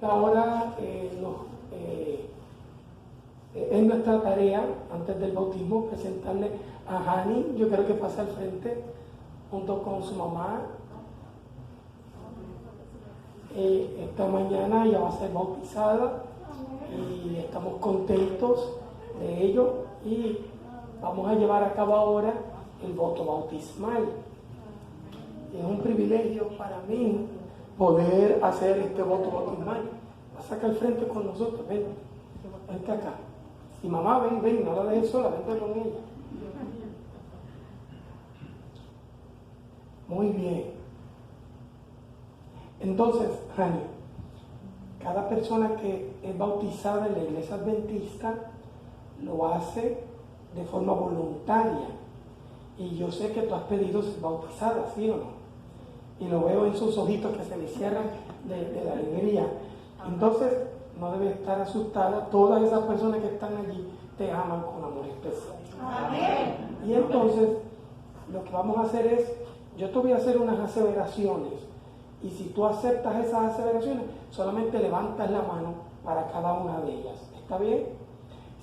Ahora es nuestra tarea, antes del bautismo, presentarle a Hani. Yo quiero que pase al frente junto con su mamá. Esta mañana ella va a ser bautizada y estamos contentos de ello, y vamos a llevar a cabo ahora el voto bautismal. Es un privilegio para mí poder hacer este voto bautismal. Pasa acá al frente con nosotros, vente acá. Y mamá, ven, no la dejes sola, vente con ella. Muy bien. Entonces, Hani, cada persona que es bautizada en la iglesia adventista lo hace de forma voluntaria. Y yo sé que tú has pedido ser bautizada, ¿sí o no? Y lo veo en sus ojitos que se le cierran de la alegría. Entonces, no debes estar asustada. Todas esas personas que están allí te aman con amor especial. Amén. Y entonces, lo que vamos a hacer es, yo te voy a hacer unas aseveraciones. Y si tú aceptas esas aseveraciones, solamente levantas la mano para cada una de ellas. ¿Está bien?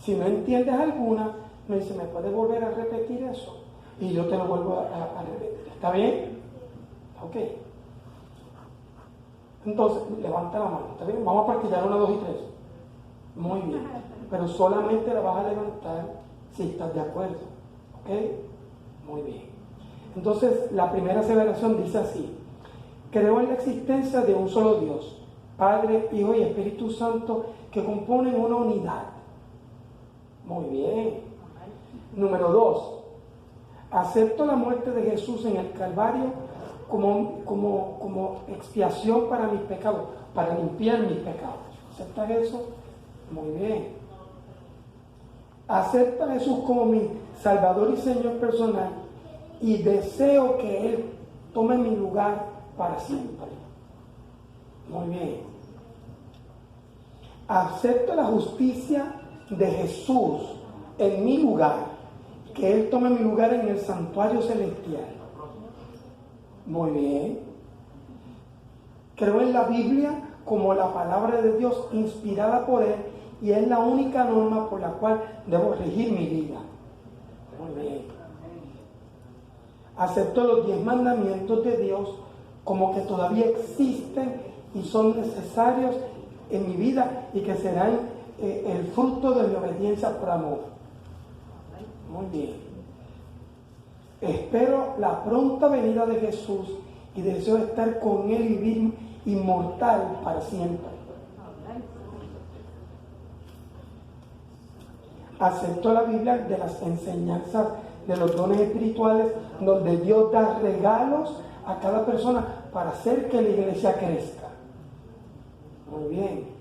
Si no entiendes alguna, me dice, ¿me puedes volver a repetir eso? Y yo te lo vuelvo a repetir. ¿Está bien? Ok. Entonces, levanta la mano. ¿Está bien? Vamos a practicar 1, 2 y 3. Muy bien. Pero solamente la vas a levantar si estás de acuerdo. ¿Ok? Muy bien. Entonces, la primera aseveración dice así. Creo en la existencia de un solo Dios, Padre, Hijo y Espíritu Santo, que componen una unidad. Muy bien. Número 2. Acepto la muerte de Jesús en el Calvario como expiación para mis pecados, para limpiar mis pecados. ¿Aceptas eso? Muy bien. Acepto a Jesús como mi Salvador y Señor personal y deseo que Él tome mi lugar para siempre. Muy bien. Acepto la justicia de Jesús en mi lugar, que Él tome mi lugar en el santuario celestial. Muy bien. Creo en la Biblia como la palabra de Dios inspirada por Él, y es la única norma por la cual debo regir mi vida. Muy bien. Acepto los 10 mandamientos de Dios como que todavía existen y son necesarios en mi vida, y que serán el fruto de mi obediencia por amor. Muy bien. Espero la pronta venida de Jesús y deseo estar con Él y vivir inmortal para siempre. Acepto la Biblia de las enseñanzas de los dones espirituales, donde Dios da regalos a cada persona para hacer que la iglesia crezca. Muy bien.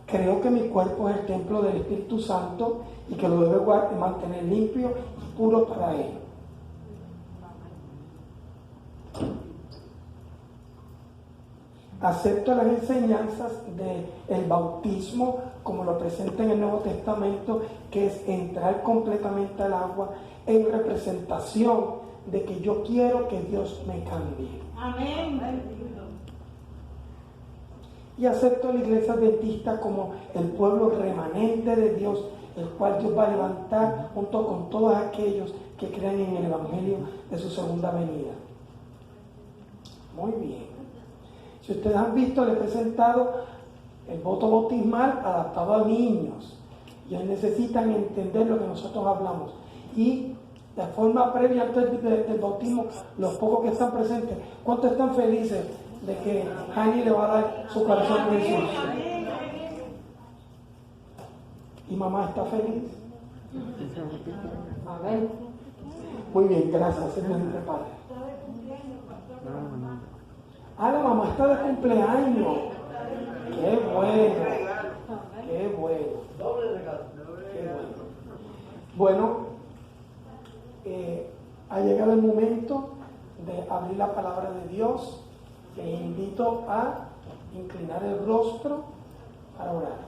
Creo que mi cuerpo es el templo del Espíritu Santo y que lo debo mantener limpio y puro para Él. Acepto las enseñanzas del bautismo como lo presenta en el Nuevo Testamento, que es entrar completamente al agua en representación de que yo quiero que Dios me cambie. Amén. Y acepto la iglesia adventista como el pueblo remanente de Dios, el cual Dios va a levantar junto con todos aquellos que crean en el Evangelio de su segunda venida. Muy bien. Si ustedes han visto, le he presentado el voto bautismal adaptado a niños. Y ellos necesitan entender lo que nosotros hablamos. Y de forma previa antes del bautismo, los pocos que están presentes, ¿cuántos están felices de que Hani le va a dar su corazón a Jesús? ¿Y mamá está feliz? Amén. Muy bien, gracias, Señor, mi Padre. Ah, la mamá está de cumpleaños. Qué bueno. Qué bueno. Qué bueno. Bueno, ha llegado el momento de abrir la palabra de Dios. Les invito a inclinar el rostro para orar.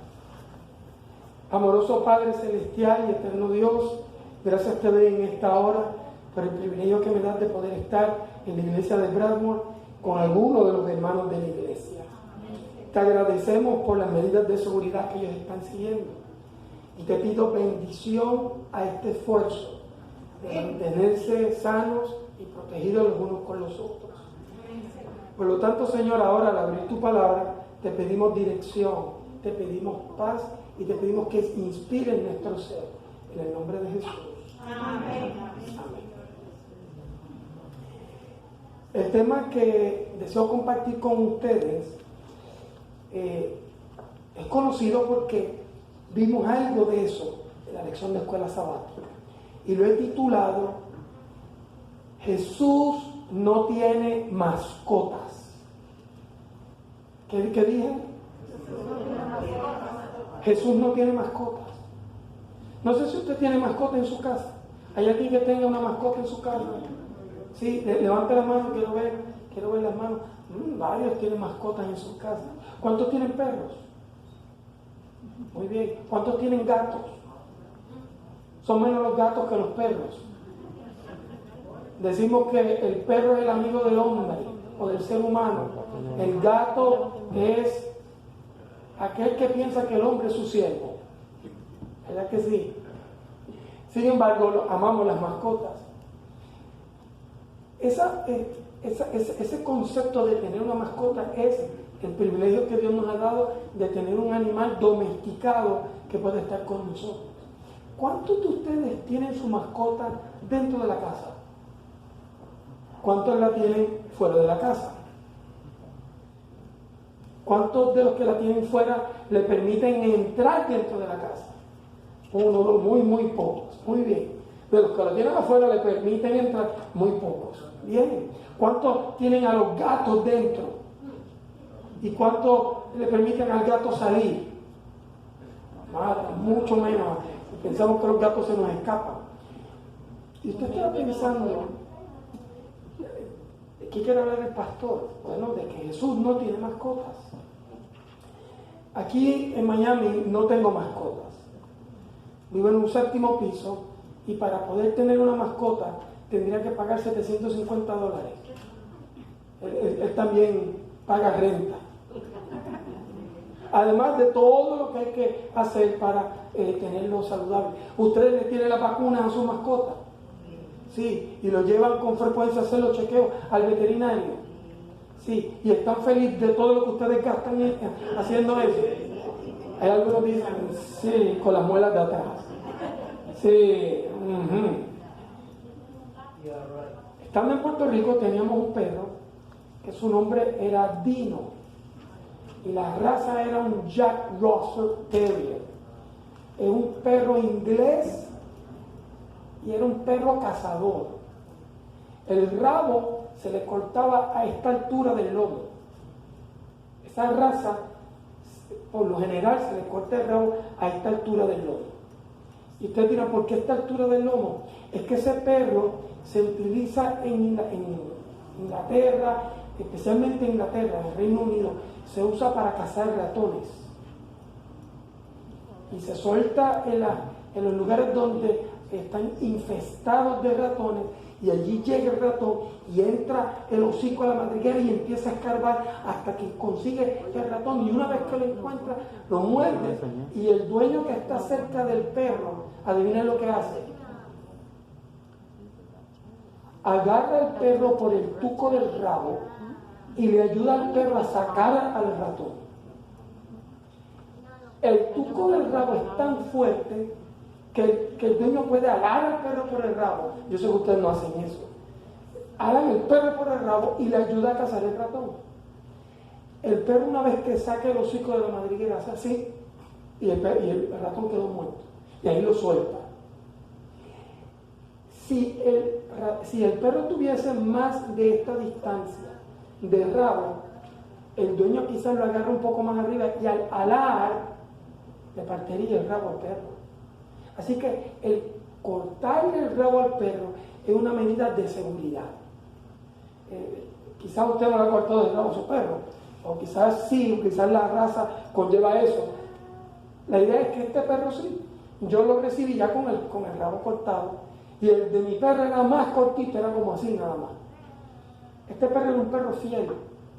Amoroso Padre Celestial y Eterno Dios, gracias te doy en esta hora por el privilegio que me das de poder estar en la iglesia de Bradmore con alguno de los hermanos de la iglesia. Te agradecemos por las medidas de seguridad que ellos están siguiendo y te pido bendición a este esfuerzo de mantenerse sanos y protegidos los unos con los otros. Por lo tanto, Señor, ahora al abrir tu palabra te pedimos dirección, te pedimos paz y te pedimos que inspire nuestro ser. En el nombre de Jesús. Amén. Amén. El tema que deseo compartir con ustedes es conocido porque vimos algo de eso en la lección de escuela sabática y lo he titulado Jesús no tiene mascotas. ¿Qué dije? Jesús no tiene mascotas. No sé si usted tiene mascota en su casa. ¿Hay alguien que tenga una mascota en su casa? Sí, levante la mano, quiero ver las manos. Varios tienen mascotas en sus casas. ¿Cuántos tienen perros? Muy bien. ¿Cuántos tienen gatos? Son menos los gatos que los perros. Decimos que el perro es el amigo del hombre o del ser humano. El gato es aquel que piensa que el hombre es su siervo. ¿Verdad que sí? Sin embargo, amamos las mascotas. Ese concepto de tener una mascota es el privilegio que Dios nos ha dado de tener un animal domesticado que puede estar con nosotros. ¿Cuántos de ustedes tienen su mascota dentro de la casa? ¿Cuántos la tienen fuera de la casa? ¿Cuántos de los que la tienen fuera le permiten entrar dentro de la casa? Uno, dos, muy pocos. Muy bien. De los que la tienen afuera le permiten entrar, muy pocos. Bien. ¿Cuántos tienen a los gatos dentro? ¿Y cuántos le permiten al gato salir? Mucho menos. Pensamos que los gatos se nos escapan. Y usted está pensando, ¿de qué quiere hablar el pastor? Bueno, de que Jesús no tiene mascotas. Aquí en Miami no tengo mascotas. Vivo en un 7º piso y para poder tener una mascota tendría que pagar $750. Él también paga renta. Además de todo lo que hay que hacer para tenerlo saludable. ¿Ustedes le tienen las vacunas a su mascota? Sí, y lo llevan con frecuencia a hacer los chequeos al veterinario. Sí, y están felices de todo lo que ustedes gastan haciendo eso. Hay algunos que dicen, sí, con las muelas de atrás. Sí. Estando en Puerto Rico teníamos un perro que su nombre era Dino y la raza era un Jack Russell Terrier. Es un perro inglés y era un perro cazador. El rabo se le cortaba a esta altura del lomo. Esa raza, por lo general, se le corta el rabo a esta altura del lomo. Y usted dirá, ¿por qué esta altura del lomo? Es que ese perro se utiliza en Inglaterra, especialmente en Inglaterra, en el Reino Unido, se usa para cazar ratones. Y se suelta en los lugares donde están infestados de ratones, y allí llega el ratón y entra el hocico a la madriguera y empieza a escarbar hasta que consigue el ratón, y una vez que lo encuentra lo muerde, y el dueño que está cerca del perro, adivinen lo que hace, agarra al perro por el tuco del rabo y le ayuda al perro a sacar al ratón. El tuco del rabo es tan fuerte que el dueño puede alar al perro por el rabo. Yo sé que ustedes no hacen eso. Alan el perro por el rabo y le ayuda a cazar el ratón. El perro, una vez que saca el hocico de la madriguera, hace así, y el ratón quedó muerto. Y ahí lo suelta. Si el perro tuviese más de esta distancia de rabo, el dueño quizás lo agarra un poco más arriba y al alar le partiría el rabo al perro. Así que el cortarle el rabo al perro es una medida de seguridad. Quizás usted no le ha cortado el rabo a su perro, o quizás sí, quizás la raza conlleva eso. La idea es que este perro sí, yo lo recibí ya con el rabo cortado, y el de mi perro era más cortito, era como así nada más. Este perro era un perro fiel.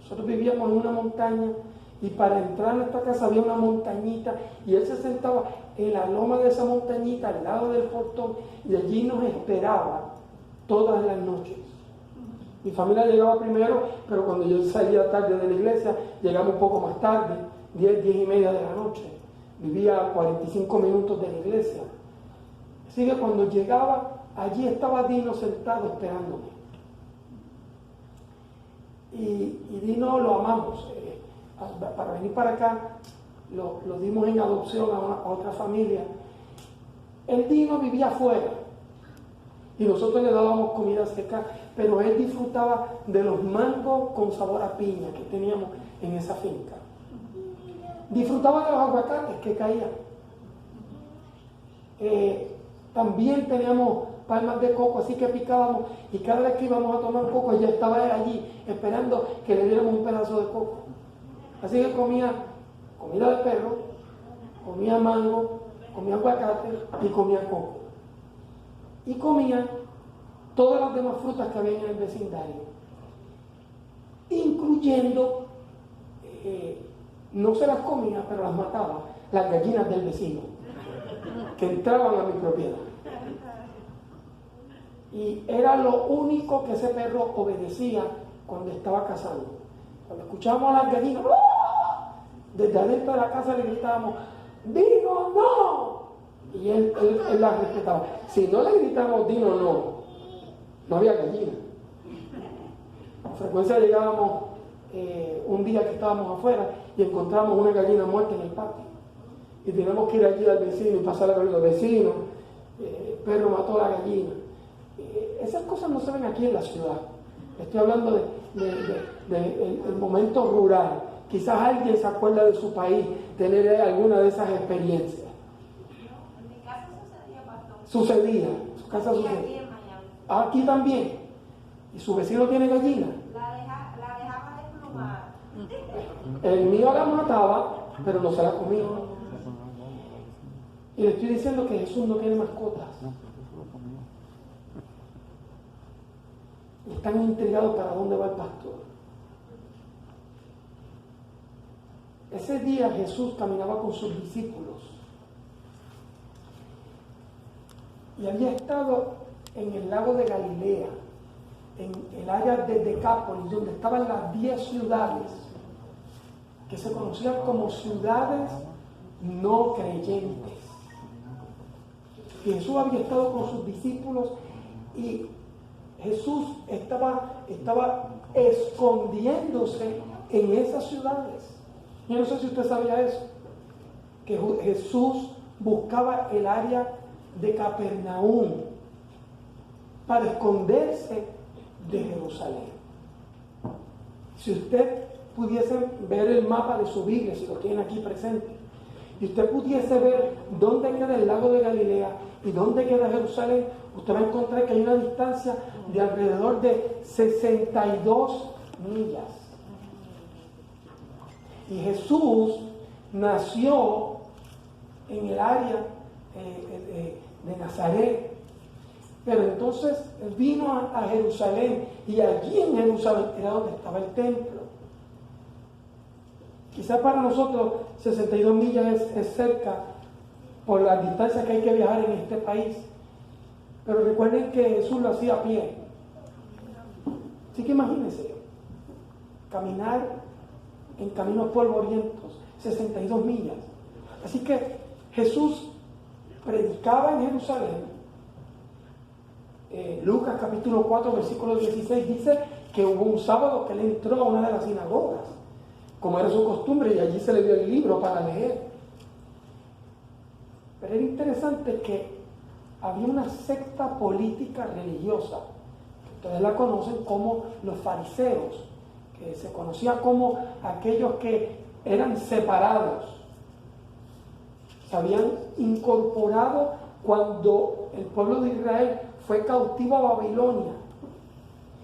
Nosotros vivíamos en una montaña y para entrar a nuestra casa había una montañita y él se sentaba en la loma de esa montañita al lado del portón y allí nos esperaba todas las noches. Mi familia llegaba primero, pero cuando yo salía tarde de la iglesia, llegaba un poco más tarde, 10 y media de la noche. Vivía a 45 minutos de la iglesia. Así que cuando llegaba, allí estaba Dino sentado esperándome. Y Dino lo amamos. Para venir para acá, lo dimos en adopción a otra familia. El Dino vivía afuera y nosotros le dábamos comida seca, pero él disfrutaba de los mangos con sabor a piña que teníamos en esa finca. Disfrutaba de los aguacates que caían. También teníamos palmas de coco, así que picábamos y cada vez que íbamos a tomar coco, ella estaba allí esperando que le diéramos un pedazo de coco. Así que comía comida de perro, comía mango, comía aguacate y comía coco. Y comía todas las demás frutas que había en el vecindario, incluyendo, no se las comía, pero las mataba, las gallinas del vecino, que entraban a mi propiedad. Y era lo único que ese perro obedecía cuando estaba cazando. Cuando escuchábamos a las gallinas, ¡oh!, desde adentro de la casa le gritábamos, ¡Dino, no! Y él las respetaba. Si no le gritábamos, Dino, no había gallina. Con frecuencia llegábamos un día que estábamos afuera y encontramos una gallina muerta en el patio. Y teníamos que ir allí al vecino y pasar a ver al vecino. El perro mató a la gallina. Esas cosas no se ven aquí en la ciudad. Estoy hablando del momento rural. Quizás alguien se acuerda de su país tener alguna de esas experiencias. En mi casa sucedía, pastor. Sucedía, en su casa sucedía. Aquí en Miami. Aquí también. ¿Y su vecino tiene gallina? La dejaba desplumada. El mío la mataba, pero no se la comía. Y le estoy diciendo que Jesús no tiene mascotas. Están intrigados para dónde va el pastor. Ese día Jesús caminaba con sus discípulos y había estado en el lago de Galilea, en el área de Decápolis, donde estaban las 10 ciudades que se conocían como ciudades no creyentes. Y Jesús había estado con sus discípulos y Jesús estaba escondiéndose en esas ciudades. Yo no sé si usted sabía eso, que Jesús buscaba el área de Capernaum para esconderse de Jerusalén. Si usted pudiese ver el mapa de su Biblia, si lo tiene aquí presente, y usted pudiese ver dónde queda el lago de Galilea y dónde queda Jerusalén, usted va a encontrar que hay una distancia de alrededor de 62 millas. Y Jesús nació en el área de Nazaret, pero entonces vino a Jerusalén y allí en Jerusalén era donde estaba el templo. Quizás para nosotros 62 millas es cerca por la distancia que hay que viajar en este país, pero recuerden que Jesús lo hacía a pie. Así que imagínense, caminar en caminos polvorientos, 62 millas. Así que Jesús predicaba en Jerusalén. Lucas capítulo 4 versículo 16 dice que hubo un sábado que él entró a una de las sinagogas, como era su costumbre, y allí se le dio el libro para leer. Pero era interesante que había una secta política religiosa, que ustedes la conocen como los fariseos, que se conocía como aquellos que eran separados. Se habían incorporado cuando el pueblo de Israel fue cautivo a Babilonia.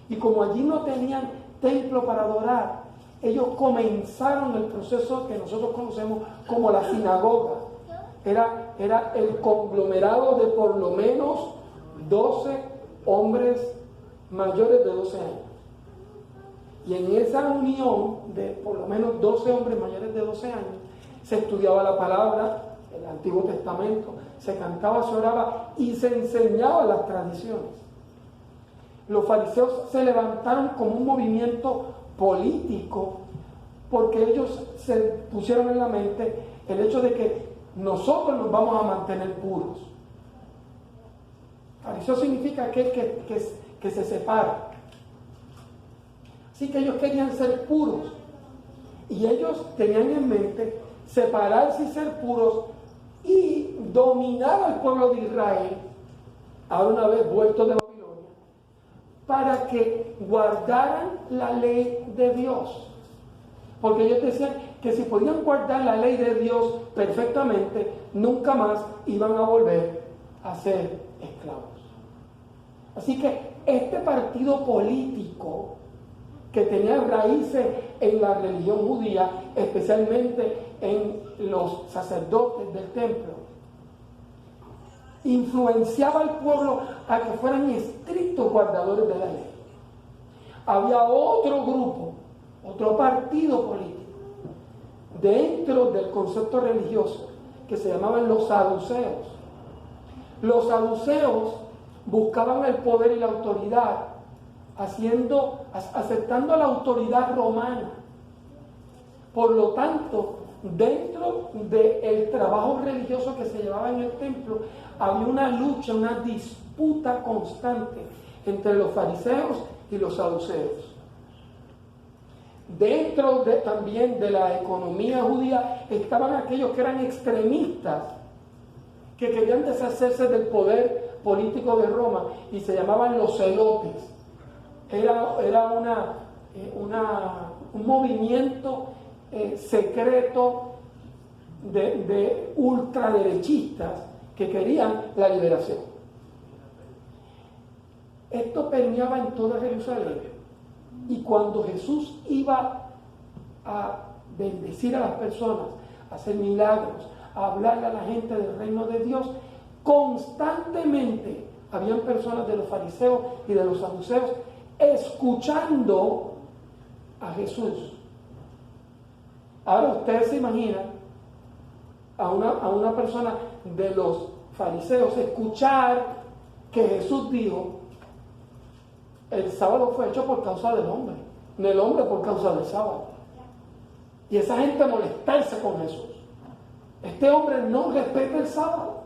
Y como allí no tenían templo para adorar, ellos comenzaron el proceso que nosotros conocemos como la sinagoga. Era el conglomerado de por lo menos 12 hombres mayores de 12 años. Y en esa unión de por lo menos 12 hombres mayores de 12 años, se estudiaba la palabra, el Antiguo Testamento, se cantaba, se oraba y se enseñaba las tradiciones. Los fariseos se levantaron como un movimiento político porque ellos se pusieron en la mente el hecho de que nosotros nos vamos a mantener puros. Fariseo significa aquel que se separa. Así que ellos querían ser puros y ellos tenían en mente separarse y ser puros y dominar al pueblo de Israel, ahora una vez vuelto de Babilonia, para que guardaran la ley de Dios. Porque ellos decían que si podían guardar la ley de Dios perfectamente, nunca más iban a volver a ser esclavos. Así que este partido político que tenía raíces en la religión judía, especialmente en los sacerdotes del templo, influenciaba al pueblo a que fueran estrictos guardadores de la ley. Había otro grupo, otro partido político, dentro del concepto religioso, que se llamaban los saduceos. Los saduceos buscaban el poder y la autoridad, aceptando la autoridad romana. Por lo tanto, dentro del trabajo religioso que se llevaba en el templo, había una lucha, una disputa constante entre los fariseos y los saduceos. Dentro también de la economía judía estaban aquellos que eran extremistas, que querían deshacerse del poder político de Roma y se llamaban los celotes. Era un movimiento secreto de ultraderechistas que querían la liberación. Esto permeaba en toda Jerusalén. Y cuando Jesús iba a bendecir a las personas, a hacer milagros, a hablarle a la gente del reino de Dios, constantemente habían personas de los fariseos y de los saduceos escuchando a Jesús. Ahora ustedes se imaginan a una persona de los fariseos escuchar que Jesús dijo: el sábado fue hecho por causa del hombre, no el hombre por causa del sábado. Y esa gente molestarse con Jesús. Este hombre no respeta el sábado.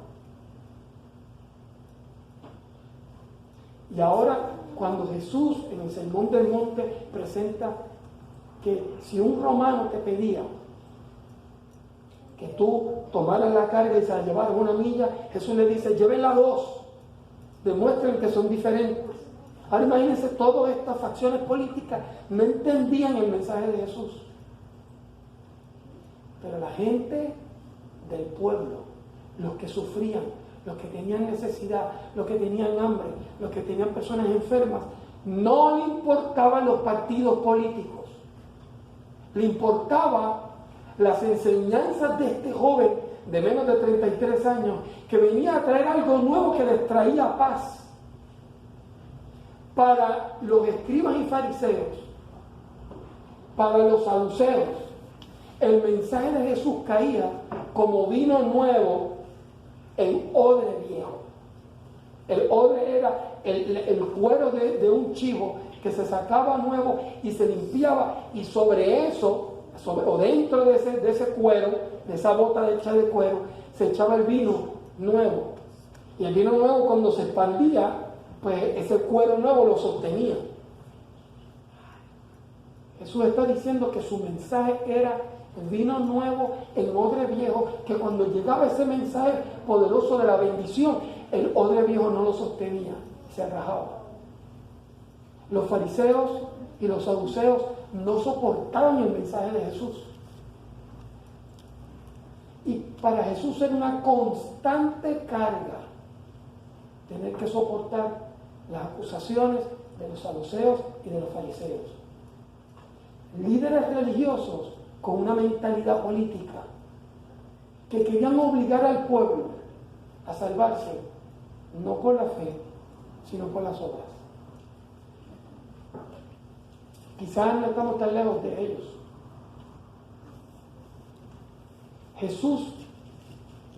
Y ahora, cuando Jesús en el Sermón del Monte presenta que si un romano te pedía que tú tomaras la carga y se la llevaras una milla, Jesús le dice: llévenla dos, demuestren que son diferentes. Ahora imagínense, todas estas facciones políticas no entendían el mensaje de Jesús. Pero la gente del pueblo, los que sufrían, los que tenían necesidad, los que tenían hambre, los que tenían personas enfermas, no le importaban los partidos políticos. Le importaba las enseñanzas de este joven de menos de 33 años que venía a traer algo nuevo que les traía paz. Para los escribas y fariseos, para los saduceos, el mensaje de Jesús caía como vino nuevo en odre viejo. El odre era el cuero de un chivo que se sacaba nuevo y se limpiaba, y sobre eso, o dentro de ese cuero, de esa bota hecha de cuero, se echaba el vino nuevo. Y el vino nuevo, cuando se expandía, pues ese cuero nuevo lo sostenía. Jesús está diciendo que su mensaje era el vino nuevo en odre viejo, que cuando llegaba ese mensaje poderoso de la bendición, el odre viejo no lo sostenía, se rajaba. Los fariseos y los saduceos no soportaban el mensaje de Jesús. Y para Jesús era una constante carga tener que soportar las acusaciones de los saduceos y de los fariseos. Líderes religiosos con una mentalidad política que querían obligar al pueblo a salvarse, no por la fe, sino por las obras. Quizás no estamos tan lejos de ellos. Jesús,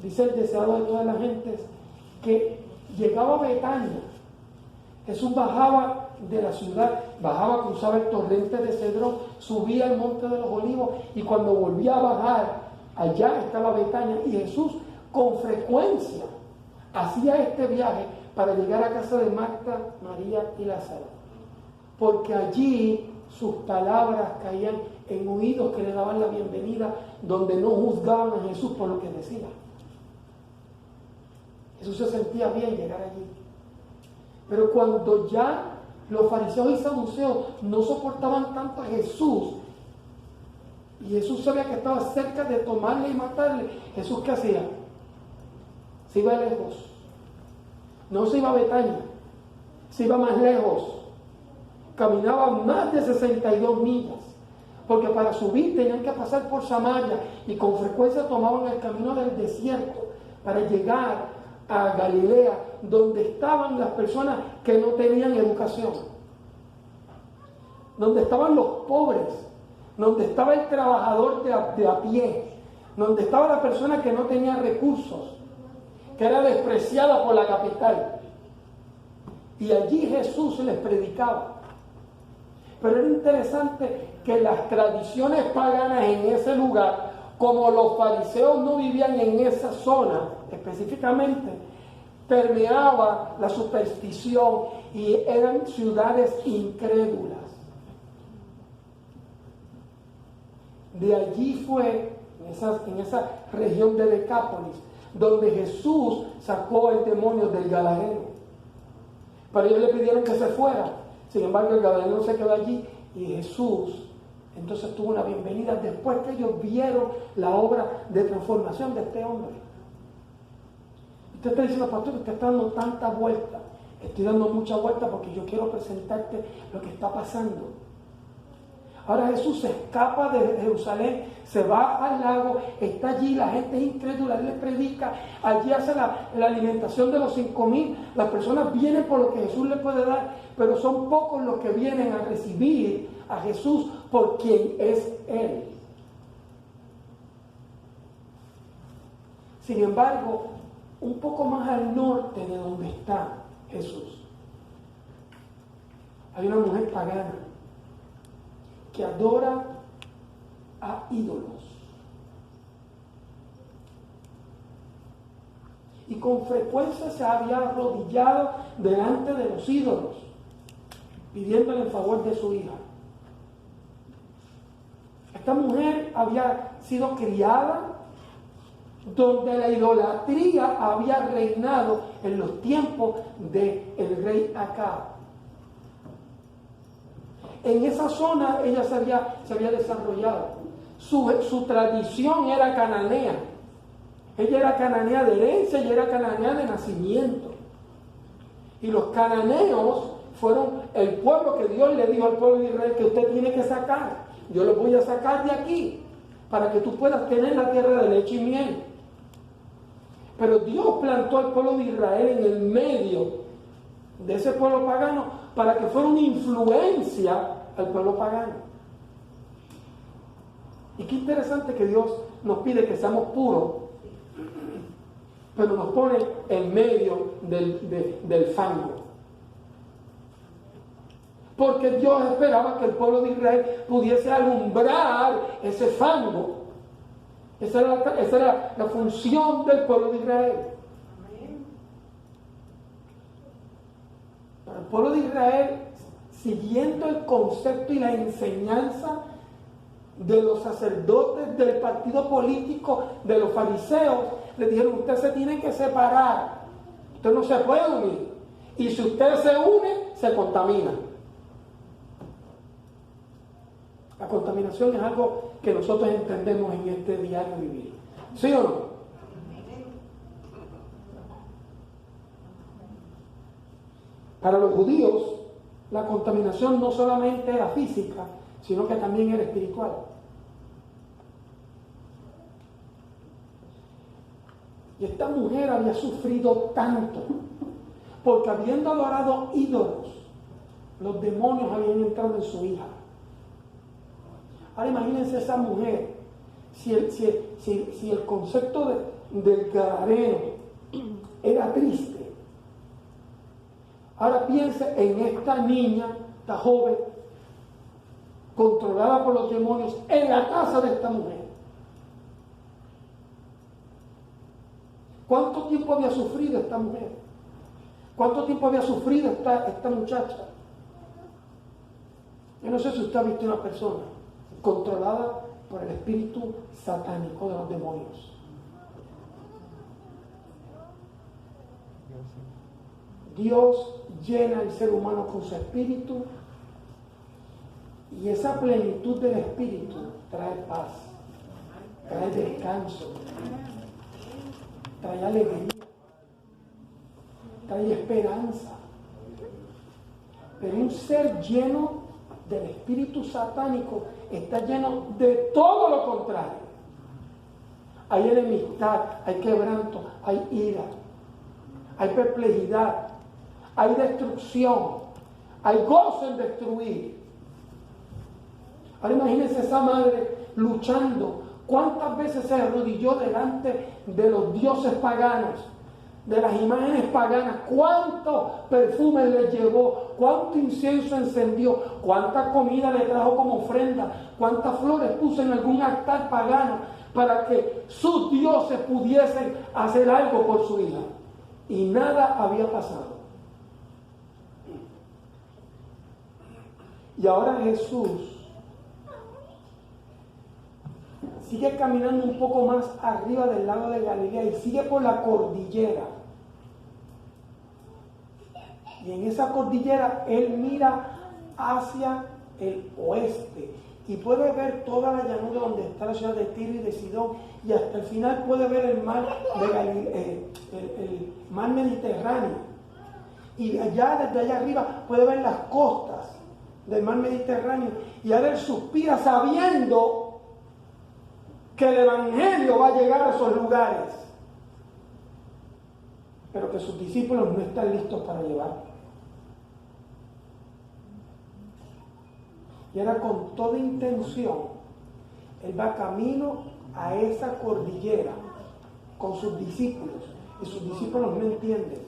dice el deseado de todas las gentes, que llegaba a Betania. Jesús bajaba de la ciudad, bajaba, cruzaba el torrente de Cedrón, subía al monte de los olivos, y cuando volvía a bajar, allá estaba Betania, y Jesús con frecuencia hacía este viaje para llegar a casa de Marta, María y Lázaro, porque allí sus palabras caían en oídos que le daban la bienvenida, donde no juzgaban a Jesús por lo que decía. Jesús se sentía bien llegar allí. Pero cuando ya los fariseos y saduceos no soportaban tanto a Jesús, y Jesús sabía que estaba cerca de tomarle y matarle, ¿Jesús qué hacía? Se iba lejos. No se iba a Betania, se iba más lejos. Caminaba más de 62 millas, porque para subir tenían que pasar por Samaria, y con frecuencia tomaban el camino del desierto para llegar a Galilea, donde estaban las personas que no tenían educación, donde estaban los pobres, donde estaba el trabajador de a pie, donde estaba la persona que no tenía recursos, que era despreciada por la capital. Y allí Jesús les predicaba. Pero era interesante que las tradiciones paganas en ese lugar, como los fariseos no vivían en esa zona específicamente, permeaba la superstición y eran ciudades incrédulas. De allí fue, en esa región de Decápolis, donde Jesús sacó el demonio del Gadareno. Pero ellos le pidieron que se fuera. Sin embargo, el Gadareno se quedó allí, y Jesús entonces tuvo una bienvenida después que ellos vieron la obra de transformación de este hombre. Usted está diciendo, pastor, usted está dando tanta vuelta. Estoy dando mucha vuelta porque yo quiero presentarte lo que está pasando. Ahora Jesús se escapa de Jerusalén, se va al lago, está allí, la gente es incrédula, él le predica, allí hace la alimentación de los 5,000, las personas vienen por lo que Jesús les puede dar, pero son pocos los que vienen a recibir a Jesús por quien es Él. Sin embargo, un poco más al norte de donde está Jesús, hay una mujer pagana que adora a ídolos. Y con frecuencia se había arrodillado delante de los ídolos, pidiéndole el favor de su hija. Esta mujer había sido criada donde la idolatría había reinado en los tiempos del rey Acab. En esa zona ella se había desarrollado. Su tradición era cananea. Ella era cananea de herencia y era cananea de nacimiento. Y los cananeos fueron el pueblo que Dios le dijo al pueblo de Israel que usted tiene que sacar. Yo los voy a sacar de aquí para que tú puedas tener la tierra de leche y miel. Pero Dios plantó al pueblo de Israel en el medio de ese pueblo pagano para que fuera una influencia al pueblo pagano. Y qué interesante que Dios nos pide que seamos puros, pero nos pone en medio del fango. Porque Dios esperaba que el pueblo de Israel pudiese alumbrar ese fango. Esa era la función del pueblo de Israel. Para el pueblo de Israel, siguiendo el concepto y la enseñanza de los sacerdotes del partido político, de los fariseos, le dijeron: usted se tiene que separar, usted no se puede unir, y si usted se une, se contamina. La contaminación es algo que nosotros entendemos en este diario vivir, ¿sí o no? Para los judíos, la contaminación no solamente era física, sino que también era espiritual. Y esta mujer había sufrido tanto, porque habiendo adorado ídolos, los demonios habían entrado en su hija. Ahora imagínense esa mujer, si el concepto del gadareno era triste. Ahora piense en esta niña, esta joven, controlada por los demonios, en la casa de esta mujer. ¿Cuánto tiempo había sufrido esta mujer? ¿Cuánto tiempo había sufrido esta muchacha? Yo no sé si usted ha visto una persona controlada por el espíritu satánico de los demonios. Dios llena al ser humano con su espíritu y esa plenitud del espíritu trae paz, trae descanso, trae alegría, trae esperanza. Pero un ser lleno del espíritu satánico está lleno de todo lo contrario. Hay enemistad, hay quebranto, hay ira, hay perplejidad, hay destrucción, hay gozo en destruir. Ahora imagínense esa madre luchando. ¿Cuántas veces se arrodilló delante de los dioses paganos, de las imágenes paganas? ¿Cuántos perfumes le llevó? ¿Cuánto incienso encendió? ¿Cuánta comida le trajo como ofrenda? ¿Cuántas flores puso en algún altar pagano para que sus dioses pudiesen hacer algo por su hija? Y nada había pasado. Y ahora Jesús sigue caminando un poco más arriba del lago de Galilea y sigue por la cordillera. Y en esa cordillera Él mira hacia el oeste y puede ver toda la llanura donde está la ciudad de Tiro y de Sidón, y hasta el final puede ver el mar el mar Mediterráneo. Y allá, desde allá arriba, puede ver las costas del mar Mediterráneo. Y ahora Él suspira sabiendo que el Evangelio va a llegar a esos lugares, pero que sus discípulos no están listos para llevarlo. Y ahora, con toda intención, Él va camino a esa cordillera con sus discípulos, y sus discípulos no entienden.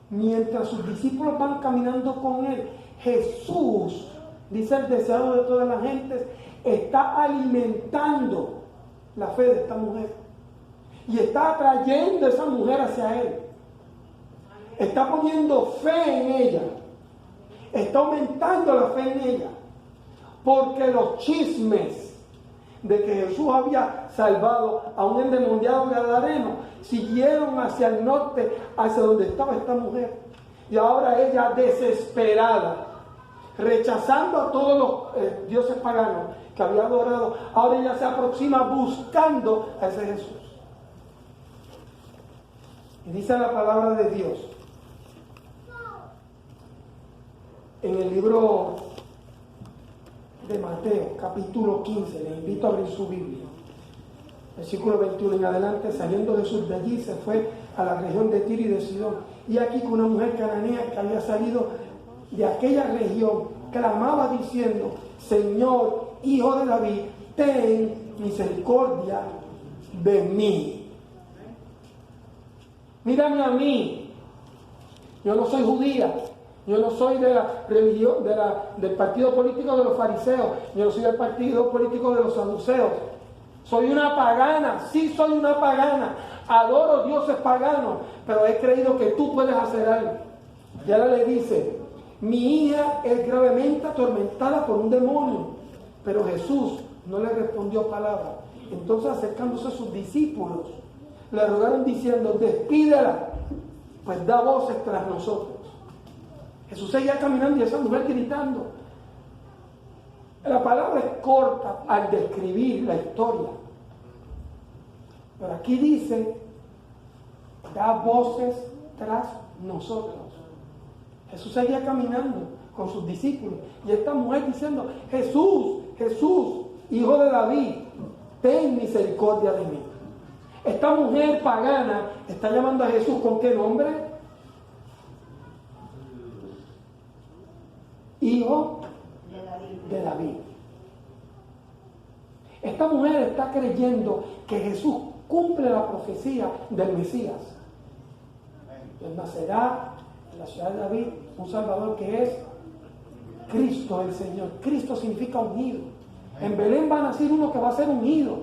Mientras sus discípulos van caminando con Él, Jesús, dice el deseado de todas las gentes, está alimentando la fe de esta mujer y está atrayendo a esa mujer hacia Él. Está poniendo fe en ella, está aumentando la fe en ella, porque los chismes de que Jesús había salvado a un endemoniado gadareno siguieron hacia el norte, hacia donde estaba esta mujer. Y ahora ella, desesperada, rechazando a todos los dioses paganos que había adorado, ahora ella se aproxima buscando a ese Jesús. Y dice la palabra de Dios en el libro de Mateo, capítulo 15, le invito a abrir su Biblia, versículo 21 en adelante. Saliendo Jesús de allí, se fue a la región de Tiro y de Sidón, y aquí con una mujer cananea que había salido de aquella región, clamaba diciendo: Señor, Hijo de David, ten misericordia de mí. Mírame a mí, yo no soy judía, yo no soy de la religión, del partido político de los fariseos, yo no soy del partido político de los saduceos. Soy una pagana, sí soy una pagana, adoro dioses paganos, pero he creído que tú puedes hacer algo. Y ahora le dice: mi hija es gravemente atormentada por un demonio. Pero Jesús no le respondió palabra. Entonces, acercándose a sus discípulos, le rogaron diciendo: despídela, pues da voces tras nosotros. Jesús seguía caminando y esa mujer gritando. La palabra es corta al describir la historia, pero aquí dice: da voces tras nosotros. Jesús seguía caminando con sus discípulos y esta mujer diciendo: Jesús, Jesús, Hijo de David, ten misericordia de mí. Esta mujer pagana está llamando a Jesús ¿con qué nombre? Hijo de David. Esta mujer está creyendo que Jesús cumple la profecía del Mesías. Él nacerá en la ciudad de David un Salvador que es Cristo el Señor. Cristo significa unido. En Belén va a nacer uno que va a ser unido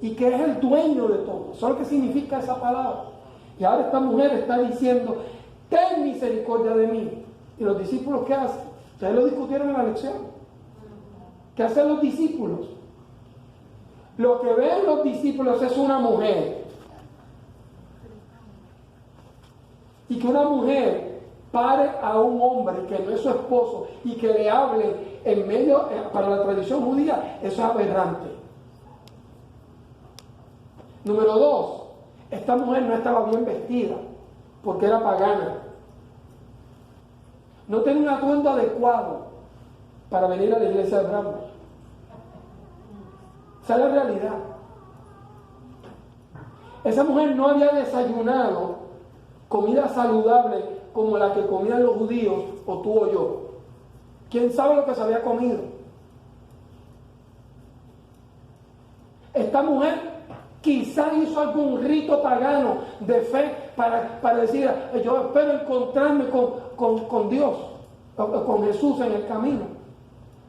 y que es el dueño de todo. Eso es lo que significa esa palabra. Y ahora esta mujer está diciendo, ten misericordia de mí. ¿Y los discípulos qué hacen? Ustedes lo discutieron en la lección. ¿Qué hacen los discípulos? Lo que ven los discípulos es una mujer. Y que una mujer pare a un hombre que no es su esposo y que le hable en medio, para la tradición judía, eso es aberrante. Número 2, esta mujer no estaba bien vestida porque era pagana. No tenía un atuendo adecuado para venir a la iglesia de Brahma. Esa es la realidad. Esa mujer no había desayunado comida saludable como la que comían los judíos o tú o yo. ¿Quién sabe lo que se había comido? Esta mujer quizá hizo algún rito pagano de fe para decir, yo espero encontrarme con Dios, con Jesús en el camino.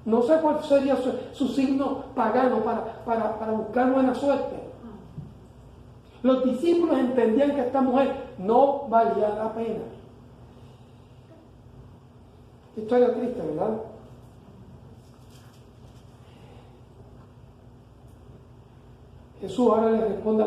No sé cuál sería su signo pagano para buscar buena suerte. Los discípulos entendían que esta mujer no valía la pena. Historia triste, ¿verdad? Jesús ahora le responde a la